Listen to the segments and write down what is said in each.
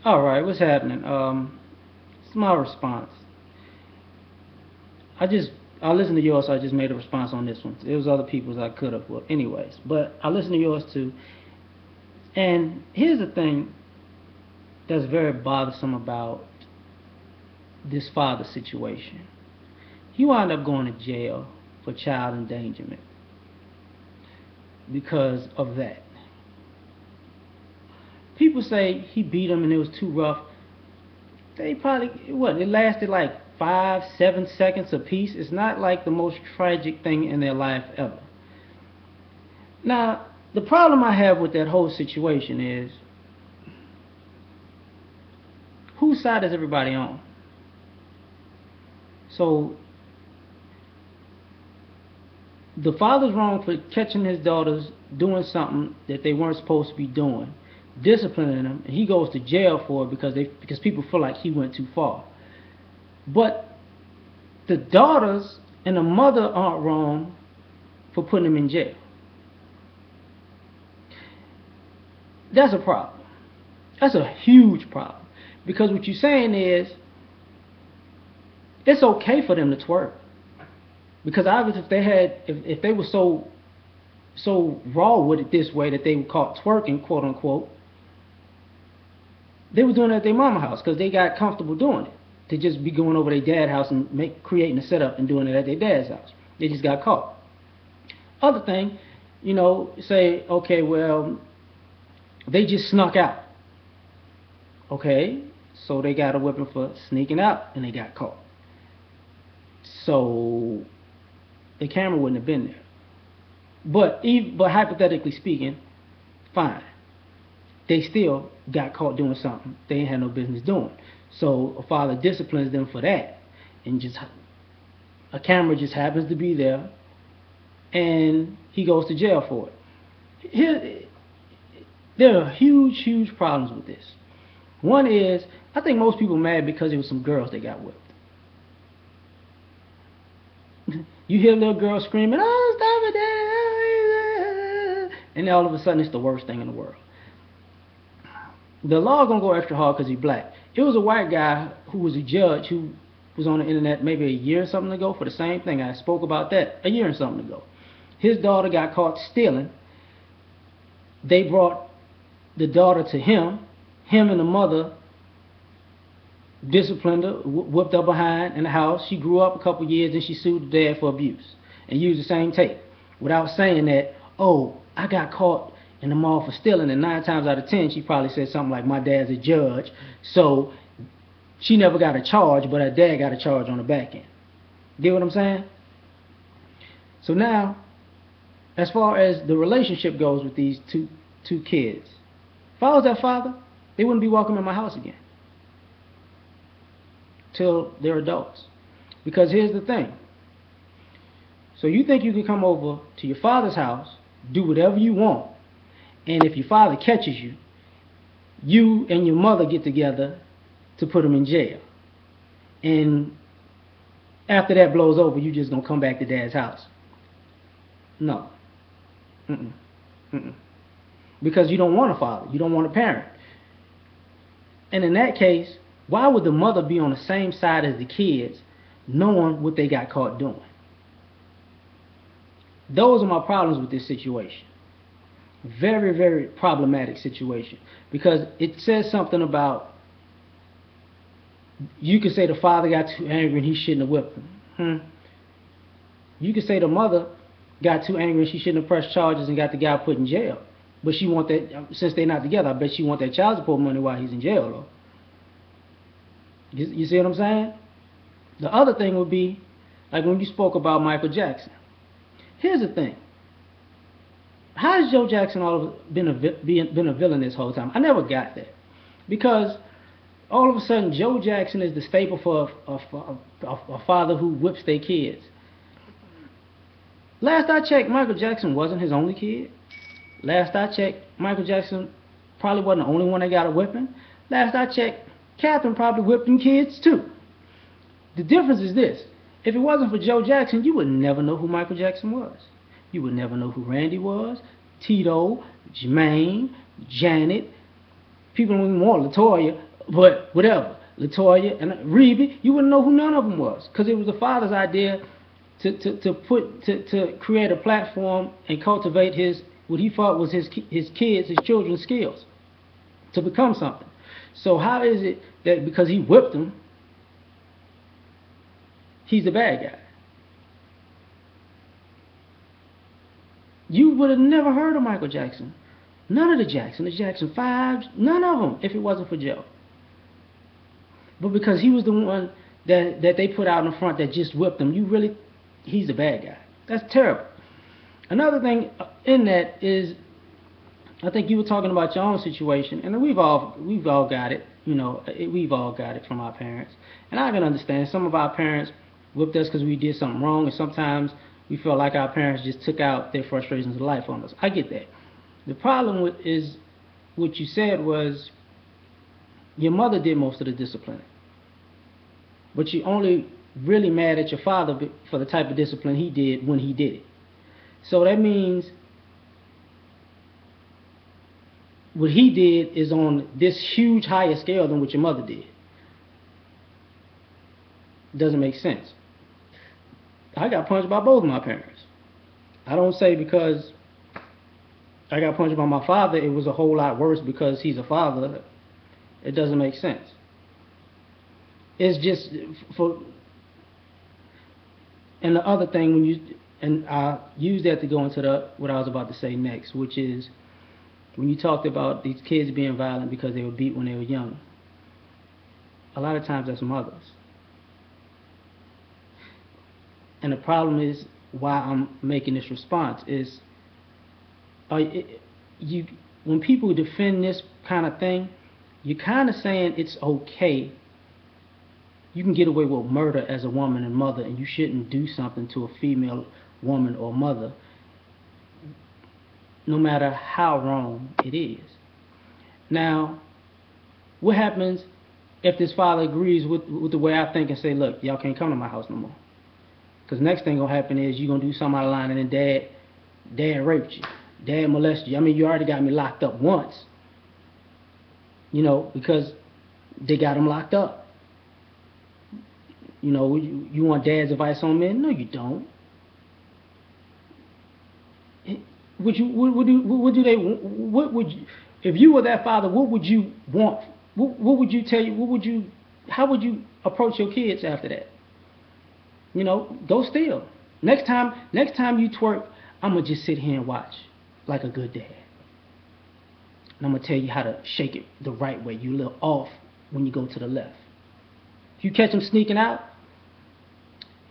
All right, what's happening? It's my response. I just I listened to yours, so I just made a response on this one. There was other people's I could have, well, anyways, but I listened to yours too. And here's the thing that's very bothersome about this father situation. He wound up going to jail for child endangerment because of that. People say he beat him and it was too rough. They probably what? It lasted like 5, 7 seconds a piece. It's not like the most tragic thing in their life ever. Now, the problem I have with that whole situation is whose side is everybody on? So the father's wrong for catching his daughters doing something that they weren't supposed to be doing, disciplining them, and he goes to jail for it because people feel like he went too far. But the daughters and the mother aren't wrong for putting him in jail. That's a problem. That's a huge problem. Because what you're saying is it's okay for them to twerk. Because obviously if they were so raw with it this way that they were caught twerking, quote unquote, they were doing it at their mama house because they got comfortable doing it. To just be going over their dad's house and creating a setup and doing it at their dad's house. They just got caught. Other thing, say, okay, well, they just snuck out. Okay, so they got a whipping for sneaking out and they got caught. So the camera wouldn't have been there. But hypothetically speaking, fine. They still got caught doing something they ain't had no business doing. So a father disciplines them for that, and just a camera just happens to be there, and he goes to jail for it. There are huge, huge problems with this. One is, I think most people are mad because there was some girls that got whipped. You hear a little girl screaming, "Oh, stop it!" And all of a sudden, it's the worst thing in the world. The law gonna go extra hard because he's black. It was a white guy who was a judge who was on the internet maybe a year or something ago for the same thing. I spoke about that a year or something ago. His daughter got caught stealing. They brought the daughter to him. Him and the mother disciplined her, whipped her behind in the house. She grew up a couple years and she sued the dad for abuse and used the same tape without saying that, oh, I got caught in the mall for stealing, and 9 times out of 10 she probably said something like, my dad's a judge, so she never got a charge, but her dad got a charge on the back end. Get what I'm saying? So now, as far as the relationship goes with these two kids, if I was their father, they wouldn't be welcome in my house again till they're adults. Because here's the thing. So you think you can come over to your father's house, do whatever you want, and if your father catches you, you and your mother get together to put him in jail. And after that blows over, you just gonna come back to dad's house. No. Mm-mm. Mm-mm. Because you don't want a father. You don't want a parent. And in that case, why would the mother be on the same side as the kids knowing what they got caught doing? Those are my problems with this situation. Very, very problematic situation. Because it says something about, you could say the father got too angry and he shouldn't have whipped him. You could say the mother got too angry and she shouldn't have pressed charges and got the guy put in jail. But she want that, since they're not together, I bet she want that child support money while he's in jail, though. You see what I'm saying? The other thing would be, like when you spoke about Michael Jackson. Here's the thing. How has Joe Jackson been a villain this whole time? I never got that. Because all of a sudden, Joe Jackson is the staple for a father who whips their kids. Last I checked, Michael Jackson wasn't his only kid. Last I checked, Michael Jackson probably wasn't the only one that got a whipping. Last I checked, Catherine probably whipped them kids too. The difference is this. If it wasn't for Joe Jackson, you would never know who Michael Jackson was. You would never know who Randy was, Tito, Jermaine, Janet, people more, Latoya, But whatever, Latoya and Reby, you wouldn't know who none of them was, because it was the father's idea to create a platform and cultivate his what he thought was his kids, his children's skills to become something. So how is it that because he whipped them, he's the bad guy? You would have never heard of Michael Jackson. None of the Jackson 5s, none of them, if it wasn't for Joe. But because he was the one that they put out in front that just whipped them, he's the bad guy. That's terrible. Another thing in that is, I think you were talking about your own situation, and we've all got it. We've all got it from our parents, and I can understand some of our parents whipped us because we did something wrong, and sometimes we felt like our parents just took out their frustrations of life on us. I get that. The problem is what you said was your mother did most of the disciplining, but you only really mad at your father for the type of discipline he did when he did it. So that means what he did is on this huge higher scale than what your mother did. Doesn't make sense. I got punched by both of my parents. I don't say because I got punched by my father it was a whole lot worse because he's a father. It doesn't make sense. It's just for. And the other thing, and I use that to go into what I was about to say next, which is when you talked about these kids being violent because they were beat when they were young. A lot of times that's mothers. And the problem is why I'm making this response is when people defend this kind of thing, you're kind of saying it's okay. You can get away with murder as a woman and mother, and you shouldn't do something to a female woman or mother, no matter how wrong it is. Now, what happens if this father agrees with the way I think and say, look, y'all can't come to my house no more? Because next thing gonna happen is you're gonna do something out of line, and then dad raped you, dad molested you. I mean, you already got me locked up once, because they got him locked up. You want dad's advice on men? No, you don't. What do they? What would you, if you were that father? What would you want? What would you tell you? How would you approach your kids after that? Go steal. Next time you twerk, I'm gonna just sit here and watch like a good dad. And I'm gonna tell you how to shake it the right way. You a little off when you go to the left. If you catch them sneaking out,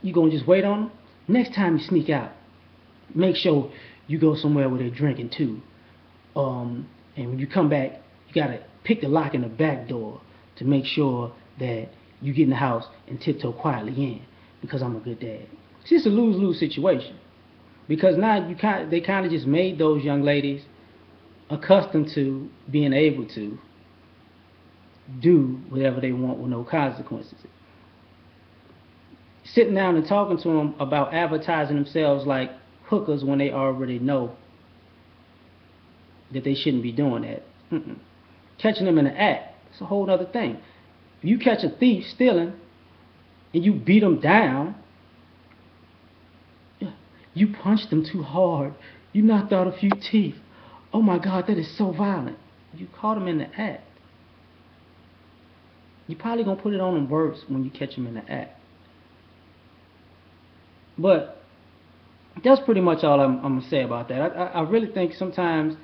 you gonna just wait on them. Next time you sneak out, make sure you go somewhere where they're drinking too. And when you come back, you gotta pick the lock in the back door to make sure that you get in the house and tiptoe quietly in, because I'm a good dad. It's just a lose-lose situation, because now they kind of just made those young ladies accustomed to being able to do whatever they want with no consequences. Sitting down and talking to them about advertising themselves like hookers when they already know that they shouldn't be doing that. Catching them in the act, it's a whole other thing. If you catch a thief stealing and you beat them down, you punched them too hard, you knocked out a few teeth, oh my God, that is so violent. You caught them in the act. You're probably going to put it on them worse when you catch them in the act. But that's pretty much all I'm going to say about that. I really think sometimes,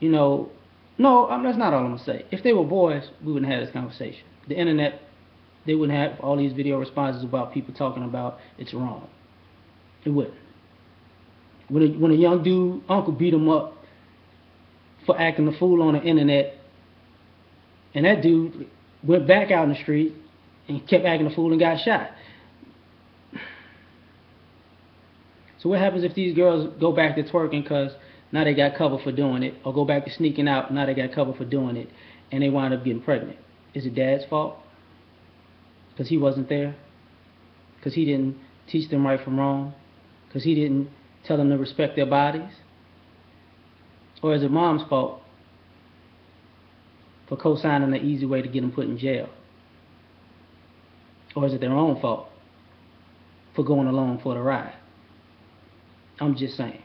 no, that's not all I'm going to say. If they were boys, we wouldn't have this conversation. The internet, they wouldn't have all these video responses about people talking about it's wrong. It wouldn't. When a young dude, uncle beat him up for acting a fool on the internet, and that dude went back out in the street and kept acting a fool and got shot. So what happens if these girls go back to twerking because now they got cover for doing it, or go back to sneaking out, now they got cover for doing it, and they wind up getting pregnant? Is it dad's fault? Because he wasn't there? Because he didn't teach them right from wrong? Because he didn't tell them to respect their bodies? Or is it mom's fault? for co-signing an easy way to get them put in jail? Or is it their own fault for going along for the ride? I'm just saying.